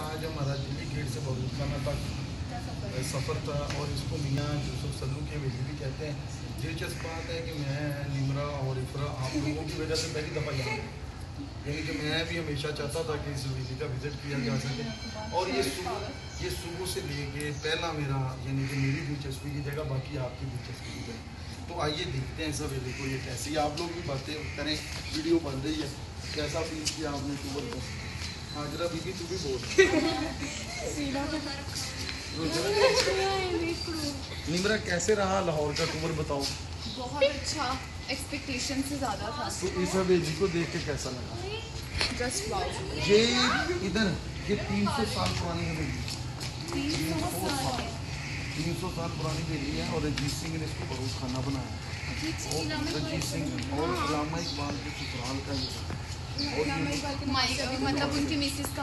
आज हमारा दिल्ली गेट से बरूखाना तक सफ़र था और इसको मियाँ यूसुफ सल्लू के हवेली भी कहते हैं। दिलचस्प बात है कि मैं निमरा और इफ़रा आप लोगों की वजह से पहली दफ़ा यहाँ यानी कि मैं भी हमेशा चाहता था कि इस हवेली का विज़िट किया जा सके और ये सुबह से लेके पहला मेरा यानी कि मेरी दिलचस्पी की जगह बाकी आपकी दिलचस्पी की जगह। तो आइए देखते हैं इस हवेली को, ये कैसी आप लोग भी बातें करें, वीडियो बन रही है, कैसा फील किया आपने टूर को? हाजरा बीबी तू भी बोल। निमरा कैसे रहा लाहौर का टूर बताओ? बहुत अच्छा, एक्सपेक्टेशन से ज़्यादा था। तो इस हवेली को देख के कैसा लगा? Just wow. ये इधर ये 300 साल पुरानी हवेली, 300 साल पुरानी हवेली है और रंजीत सिंह ने इसको बरूखाना बनाया। रंजीत सिंह और अल्लामा इकबाल के ससुराल का ये और मतलब उनकी मिसेस का